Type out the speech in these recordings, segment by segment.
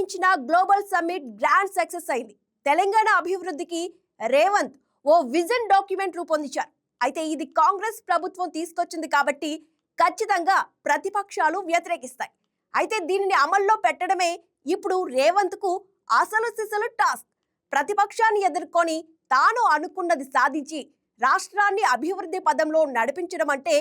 నిర్వహించిన global summit grand success అయింది. తెలంగాణ అభివృద్ధికి రేవంత్ ఓ విజన్ డాక్యుమెంట్ రూపొందించారు. అయితే ఇది కాంగ్రెస్ ప్రభుత్వం తీసుకొచ్చింది కాబట్టి ఖచ్చితంగా ప్రతిపక్షాలు వ్యతిరేకిస్తాయి. అయితే దీనిని అమల్లో పెట్టడమే ఇప్పుడు రేవంత్ కు అసలు సిసలు టాస్క్. ప్రతిపక్షాన్ని ఎదుర్కొని తాను అనుకున్నది సాధించి రాష్ట్రాన్ని అభివృద్ధి పదంలో నడిపించడం అంటే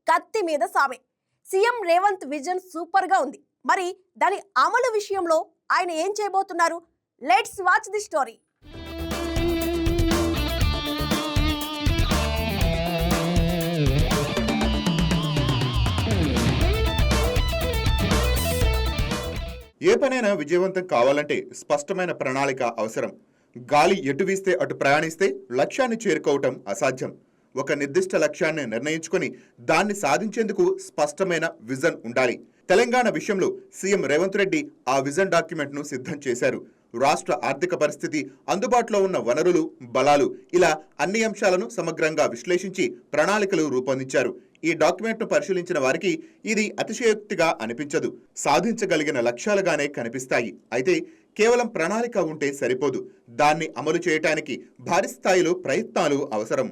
కత్తి మీద సామే. సీఎం రేవంత్ విజన్ సూపర్ గా ఉంది. మరి దాని అమలు విషయంలో ఆయన ఏం చేయబోతున్నారు? Let's watch the story. ఏ పనైనా విజయవంతం కావాలంటే స్పష్టమైన ప్రణాళిక అవసరం. గాలి ఎటు వీస్తే అటు ప్రయాణిస్తే లక్ష్యాన్ని చేరుకోవటం అసాధ్యం. ఒక నిర్దిష్ట లక్ష్యాన్ని నిర్ణయించుకొని దాన్ని సాధించేందుకు స్పష్టమైన విజన్ ఉండాలి. తెలంగాణ విషయంలో సీఎం రేవంత్ రెడ్డి ఆ విజన్ డాక్యుమెంట్ను సిద్ధం చేశారు. రాష్ట్ర ఆర్థిక పరిస్థితి, అందుబాటులో ఉన్న వనరులు, బలాలు, ఇలా అన్ని అంశాలను సమగ్రంగా విశ్లేషించి ప్రణాళికలు రూపొందించారు. ఈ డాక్యుమెంట్ను పరిశీలించిన వారికి ఇది అతిశయోక్తిగా అనిపించదు. సాధించగలిగిన లక్ష్యాలుగానే కనిపిస్తాయి. అయితే కేవలం ప్రణాళిక ఉంటే సరిపోదు. దాన్ని అమలు చేయటానికి భారీ స్థాయిలో ప్రయత్నాలు అవసరం.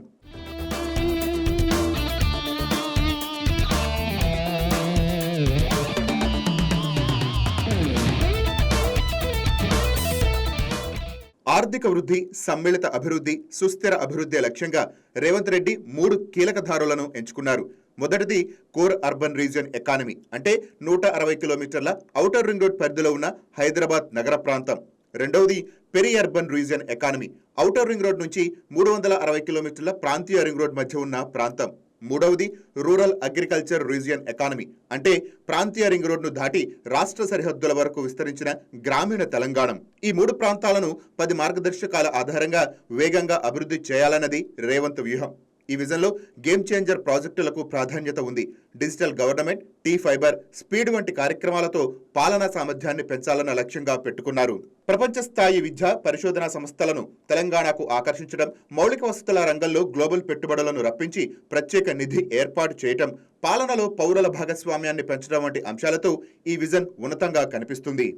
ఆర్థిక వృద్ధి, సమ్మిళిత అభివృద్ధి, సుస్థిర అభివృద్ధి లక్ష్యంగా రేవంత్ రెడ్డి 3 కీలక ధారులను ఎంచుకున్నారు. మొదటిది కోర్ అర్బన్ రీజియన్ ఎకానమీ, అంటే 160 కిలోమీటర్ల ఔటర్ రింగ్ రోడ్ పరిధిలో ఉన్న హైదరాబాద్ నగర ప్రాంతం. రెండవది peri urban region economy, outer ring road నుంచి 360 కిలోమీటర్ల ప్రాంతీయ రింగ్ రోడ్ మధ్య ఉన్న ప్రాంతం. మూడవది రూరల్ అగ్రికల్చర్ రీజియన్ ఎకానమీ, అంటే ప్రాంతీయ రింగ్ రోడ్ను దాటి రాష్ట్ర సరిహద్దుల వరకు విస్తరించిన గ్రామీణ తెలంగాణ. ఈ 3 ప్రాంతాలను 10 మార్గదర్శకాల ఆధారంగా వేగంగా అభివృద్ధి చేయాలన్నది రేవంత్ వ్యూహం. ఈ విజన్లో గేమ్ చేంజర్ ప్రాజెక్టులకు ప్రాధాన్యత ఉంది. Digital government, T fibre, speed వంటి కార్యక్రమాలతో పాలనా సామర్థ్యాన్ని పెంచాలన్న లక్ష్యంగా పెట్టుకున్నారు. ప్రపంచ స్థాయి విద్య, పరిశోధనా సంస్థలను తెలంగాణకు ఆకర్షించడం, మౌలిక వసతుల రంగంలో గ్లోబల్ పెట్టుబడులను రప్పించి ప్రత్యేక నిధి ఏర్పాటు చేయటం, పాలనలో పౌరుల భాగస్వామ్యాన్ని పెంచడం వంటి అంశాలతో ఈ విజన్ ఉన్నతంగా కనిపిస్తుంది.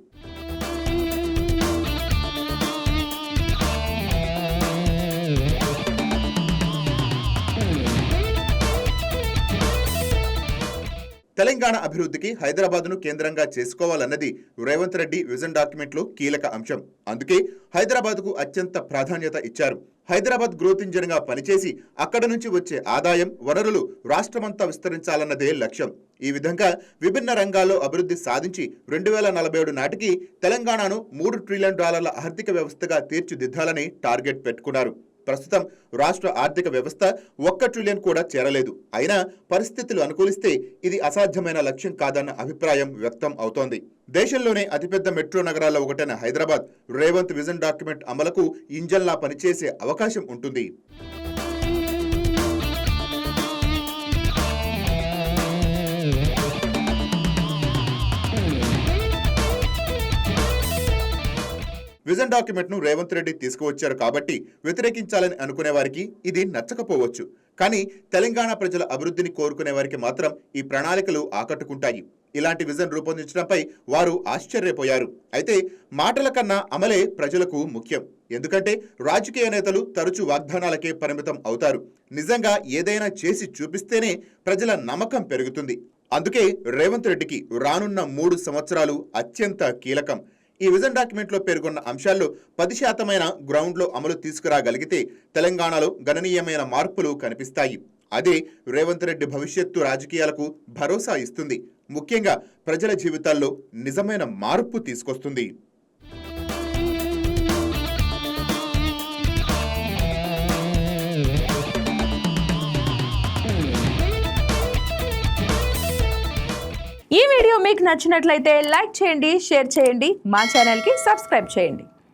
తెలంగాణ అభివృద్ధికి హైదరాబాద్ను కేంద్రంగా చేసుకోవాలన్నది రేవంత్ రెడ్డి విజన్ డాక్యుమెంట్లో కీలక అంశం. అందుకే హైదరాబాద్కు అత్యంత ప్రాధాన్యత ఇచ్చారు. హైదరాబాద్ గ్రోత్ ఇంజిన్గా పనిచేసి అక్కడ నుంచి వచ్చే ఆదాయం, వనరులు రాష్ట్రమంతా విస్తరించాలన్నదే లక్ష్యం. ఈ విధంగా విభిన్న రంగాల్లో అభివృద్ధి సాధించి 2047 నాటికి తెలంగాణను $3 ట్రిలియన్ ఆర్థిక వ్యవస్థగా తీర్చిదిద్దాలని టార్గెట్ పెట్టుకున్నారు. ప్రస్తుతం రాష్ట్ర ఆర్థిక వ్యవస్థ 1 ట్రిలియన్ కూడా చేరలేదు. అయినా పరిస్థితులు అనుకూలిస్తే ఇది అసాధ్యమైన లక్ష్యం కాదన్న అభిప్రాయం వ్యక్తం అవుతోంది. దేశంలోనే అతిపెద్ద మెట్రో నగరాల్లో ఒకటైన హైదరాబాద్ రేవంత్ విజన్ డాక్యుమెంట్ అమలుకు ఇంజన్లా పనిచేసే అవకాశం ఉంటుంది. విజన్ డాక్యుమెంట్ ను రేవంత్ రెడ్డి తీసుకువచ్చారు కాబట్టి వ్యతిరేకించాలని అనుకునే వారికి ఇది నచ్చకపోవచ్చు. కానీ తెలంగాణ ప్రజల అభివృద్ధిని కోరుకునే వారికి మాత్రం ఈ ప్రణాళికలు ఆకట్టుకుంటాయి. ఇలాంటి విజన్ రూపొందించడంపై వారు ఆశ్చర్యపోయారు. అయితే మాటల కన్నా అమలే ప్రజలకు ముఖ్యం. ఎందుకంటే రాజకీయ నేతలు తరచూ వాగ్దానాలకే పరిమితం అవుతారు. నిజంగా ఏదైనా చేసి చూపిస్తేనే ప్రజల నమ్మకం పెరుగుతుంది. అందుకే రేవంత్ రెడ్డికి రానున్న 3 సంవత్సరాలు అత్యంత కీలకం. ఈ విజన్ డాక్యుమెంట్లో పేర్కొన్న అంశాల్లో 10% గ్రౌండ్లో అమలు తీసుకురాగలిగితే తెలంగాణలో గణనీయమైన మార్పులు కనిపిస్తాయి. అదే రేవంత్ రెడ్డి భవిష్యత్తు రాజకీయాలకు భరోసా ఇస్తుంది. ముఖ్యంగా ప్రజల జీవితాల్లో నిజమైన మార్పు తీసుకొస్తుంది. ఈ వీడియో మీకు నచ్చినట్లయితే లైక్ చేయండి, షేర్ చేయండి, మా ఛానల్కి సబ్స్క్రైబ్ చేయండి.